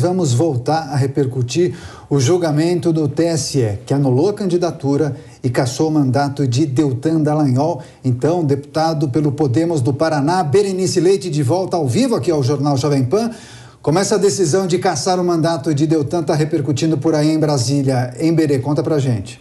Vamos voltar a repercutir o julgamento do TSE, que anulou a candidatura e cassou o mandato de Deltan Dallagnol, então deputado pelo Podemos do Paraná. Berenice Leite, de volta ao vivo aqui ao Jornal Jovem Pan. Como essa decisão de cassar o mandato de Deltan está repercutindo por aí em Brasília? Em Berê, conta pra gente.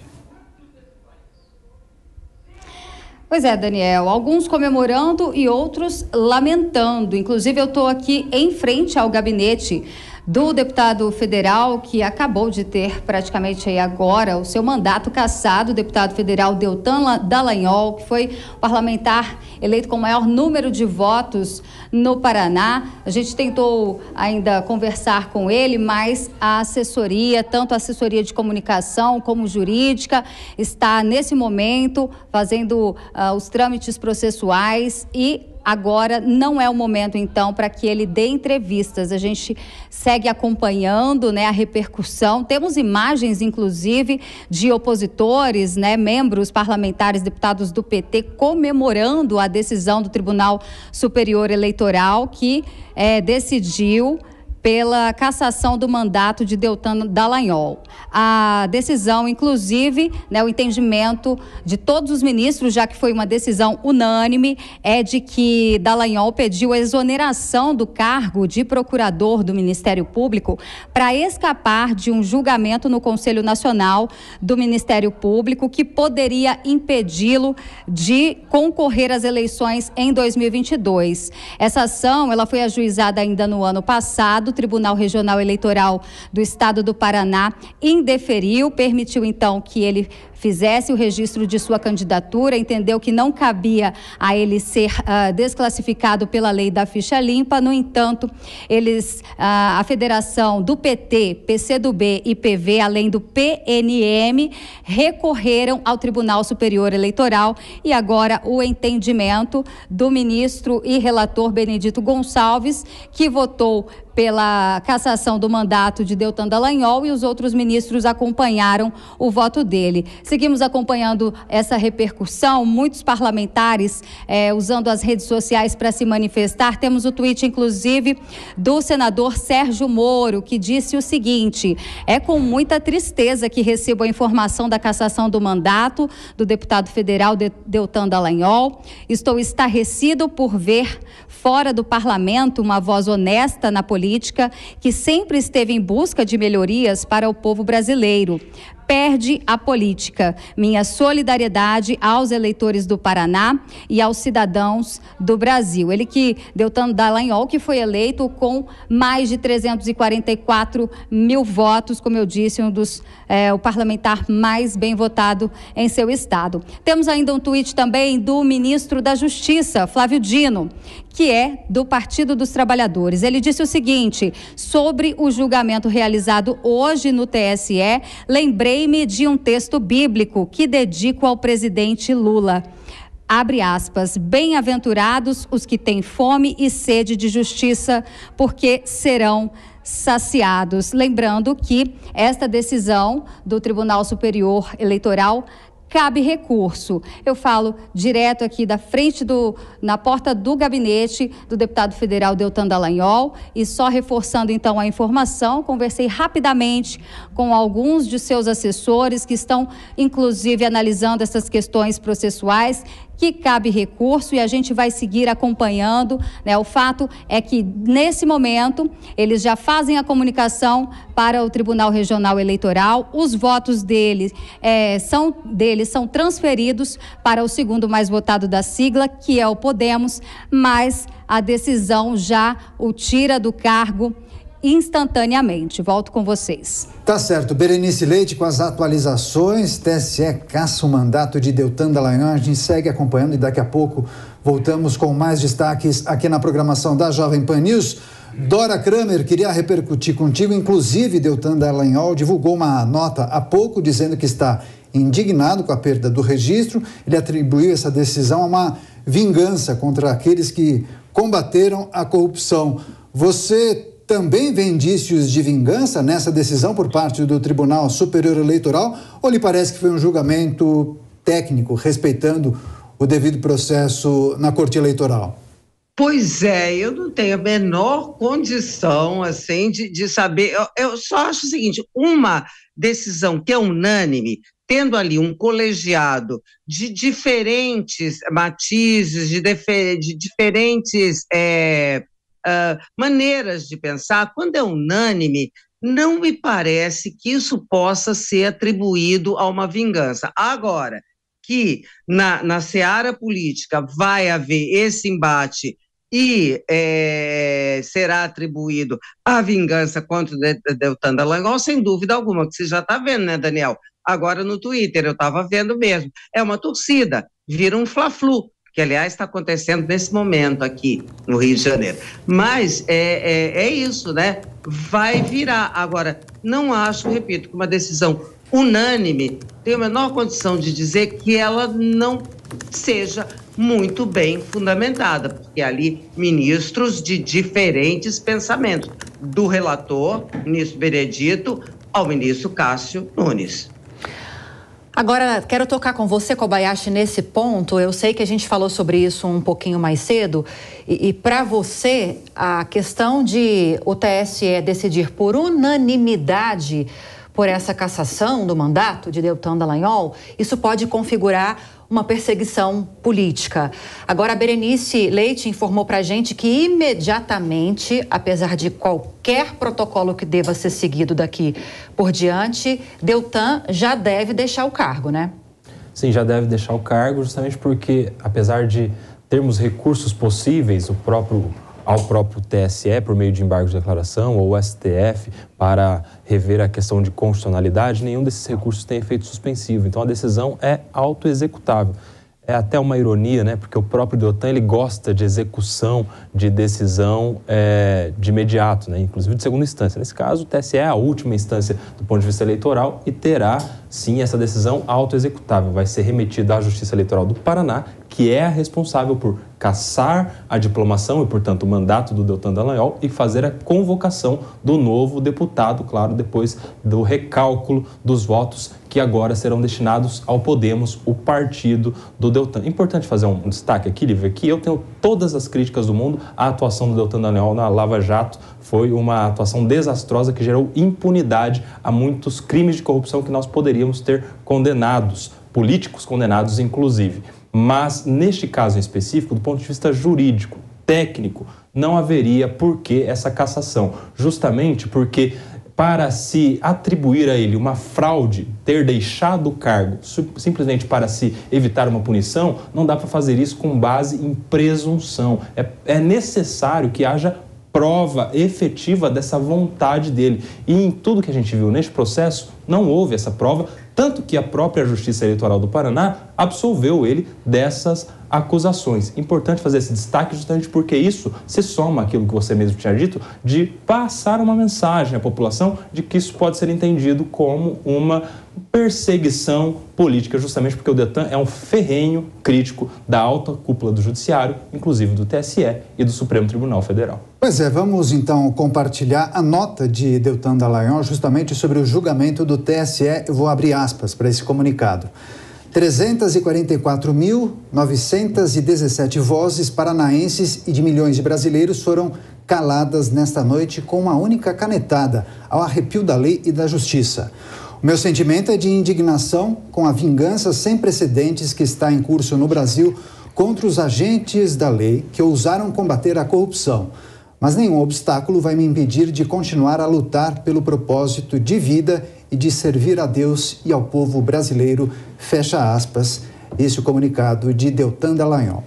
Pois é, Daniel, alguns comemorando e outros lamentando. Inclusive, eu estou aqui em frente ao gabinete do deputado federal que acabou de ter praticamente aí agora o seu mandato cassado, o deputado federal Deltan Dallagnol, que foi o parlamentar eleito com o maior número de votos no Paraná. A gente tentou ainda conversar com ele, mas a assessoria, tanto a assessoria de comunicação como jurídica, está nesse momento fazendo os trâmites processuais e agora não é o momento, então, para que ele dê entrevistas. A gente segue acompanhando, né, a repercussão. Temos imagens, inclusive, de opositores, né, membros parlamentares, deputados do PT, comemorando a decisão do Tribunal Superior Eleitoral, que decidiu pela cassação do mandato de Deltan Dallagnol. A decisão, inclusive, né, o entendimento de todos os ministros, já que foi uma decisão unânime, é de que Dallagnol pediu a exoneração do cargo de procurador do Ministério Público para escapar de um julgamento no Conselho Nacional do Ministério Público que poderia impedi-lo de concorrer às eleições em 2022. Essa ação, ela foi ajuizada ainda no ano passado. O Tribunal Regional Eleitoral do Estado do Paraná indeferiu, permitiu então que ele fizesse o registro de sua candidatura, entendeu que não cabia a ele ser desclassificado pela lei da ficha limpa. No entanto, a federação do PT, PCdoB e PV, além do PNM, recorreram ao Tribunal Superior Eleitoral e agora o entendimento do ministro e relator Benedito Gonçalves, que votou pela cassação do mandato de Deltan Dallagnol, e os outros ministros acompanharam o voto dele. Seguimos acompanhando essa repercussão, muitos parlamentares usando as redes sociais para se manifestar. Temos o tweet, inclusive, do senador Sérgio Moro, que disse o seguinte: é com muita tristeza que recebo a informação da cassação do mandato do deputado federal Deltan Dallagnol. Estou estarrecido por ver fora do parlamento uma voz honesta na política que sempre esteve em busca de melhorias para o povo brasileiro. Perde a política. Minha solidariedade aos eleitores do Paraná e aos cidadãos do Brasil. Ele que, Deltan Dallagnol, que foi eleito com mais de 344 mil votos, como eu disse, o parlamentar mais bem votado em seu estado. Temos ainda um tweet também do ministro da Justiça, Flávio Dino, que é do Partido dos Trabalhadores. Ele disse o seguinte: sobre o julgamento realizado hoje no TSE, lembrei-me de um texto bíblico que dedico ao presidente Lula. Abre aspas, bem-aventurados os que têm fome e sede de justiça, porque serão saciados. Lembrando que esta decisão do Tribunal Superior Eleitoral cabe recurso. Eu falo direto aqui da frente na porta do gabinete do deputado federal Deltan Dallagnol, e só reforçando então a informação, conversei rapidamente com alguns de seus assessores que estão inclusive analisando essas questões processuais, que cabe recurso, e a gente vai seguir acompanhando, né? O fato é que, nesse momento, eles já fazem a comunicação para o Tribunal Regional Eleitoral. Os votos deles são transferidos para o segundo mais votado da sigla, que é o Podemos, mas a decisão já o tira do cargo instantaneamente. Volto com vocês. Tá certo. Berenice Leite com as atualizações. TSE caça o mandato de Deltan Dallagnol. A gente segue acompanhando e daqui a pouco voltamos com mais destaques aqui na programação da Jovem Pan News. Dora Kramer, queria repercutir contigo. Inclusive, Deltan Dallagnol divulgou uma nota há pouco dizendo que está indignado com a perda do registro. Ele atribuiu essa decisão a uma vingança contra aqueles que combateram a corrupção. Você também vê indícios de vingança nessa decisão por parte do Tribunal Superior Eleitoral, ou lhe parece que foi um julgamento técnico, respeitando o devido processo na Corte Eleitoral? Pois é, eu não tenho a menor condição, assim, de saber. Eu só acho o seguinte: uma decisão que é unânime, tendo ali um colegiado de diferentes matizes, de diferentes maneiras de pensar, quando é unânime, não me parece que isso possa ser atribuído a uma vingança. Agora, que na seara política vai haver esse embate e será atribuído a vingança contra o Deltan Dallagnol, sem dúvida alguma, que você já está vendo, né, Daniel? Agora no Twitter, eu estava vendo mesmo. É uma torcida, vira um fla-flu, que, aliás, está acontecendo nesse momento aqui no Rio de Janeiro. Mas é isso, né? Vai virar. Agora, não acho, repito, que uma decisão unânime tem a menor condição de dizer que ela não seja muito bem fundamentada, porque ali ministros de diferentes pensamentos, do relator, ministro Benedito, ao ministro Cássio Nunes. Agora, quero tocar com você, Kobayashi, nesse ponto. Eu sei que a gente falou sobre isso um pouquinho mais cedo. E para você, a questão de o TSE decidir por unanimidade por essa cassação do mandato de Deltan Dallagnol, isso pode configurar uma perseguição política. Agora, a Berenice Leite informou para a gente que imediatamente, apesar de qualquer protocolo que deva ser seguido daqui por diante, Deltan já deve deixar o cargo, né? Sim, já deve deixar o cargo, justamente porque, apesar de termos recursos possíveis, ao próprio TSE, por meio de embargo de declaração, ou o STF, para rever a questão de constitucionalidade, nenhum desses recursos tem efeito suspensivo. Então, a decisão é autoexecutável. É até uma ironia, né? Porque o próprio Deltan, ele gosta de execução de decisão de imediato, né? Inclusive de segunda instância. Nesse caso, o TSE é a última instância do ponto de vista eleitoral e terá, sim, essa decisão autoexecutável. Vai ser remetida à Justiça Eleitoral do Paraná, que é a responsável por cassar a diplomação e, portanto, o mandato do Deltan Dallagnol e fazer a convocação do novo deputado, claro, depois do recálculo dos votos que agora serão destinados ao Podemos, o partido do Deltan. Importante fazer um destaque aqui, Lívia, que eu tenho todas as críticas do mundo à atuação do Deltan Dallagnol na Lava Jato. Foi uma atuação desastrosa que gerou impunidade a muitos crimes de corrupção que nós poderíamos ter condenados, políticos condenados, inclusive. Mas, neste caso em específico, do ponto de vista jurídico, técnico, não haveria por que essa cassação. Justamente porque, para se atribuir a ele uma fraude, ter deixado o cargo simplesmente para se evitar uma punição, não dá para fazer isso com base em presunção. É necessário que haja prova efetiva dessa vontade dele. E em tudo que a gente viu neste processo, não houve essa prova, tanto que a própria Justiça Eleitoral do Paraná absolveu ele dessas acusações. Importante fazer esse destaque justamente porque isso se soma àquilo que você mesmo tinha dito, de passar uma mensagem à população de que isso pode ser entendido como uma perseguição política, justamente porque o Deltan é um ferrenho crítico da alta cúpula do Judiciário, inclusive do TSE e do Supremo Tribunal Federal. Pois é, vamos então compartilhar a nota de Deltan Dallagnol justamente sobre o julgamento do TSE. Eu vou abrir aspas para esse comunicado. 344.917 vozes paranaenses e de milhões de brasileiros foram caladas nesta noite com uma única canetada, ao arrepio da lei e da justiça. O meu sentimento é de indignação com a vingança sem precedentes que está em curso no Brasil contra os agentes da lei que ousaram combater a corrupção. Mas nenhum obstáculo vai me impedir de continuar a lutar pelo propósito de vida e de servir a Deus e ao povo brasileiro, fecha aspas, esse é o comunicado de Deltan Dallagnol.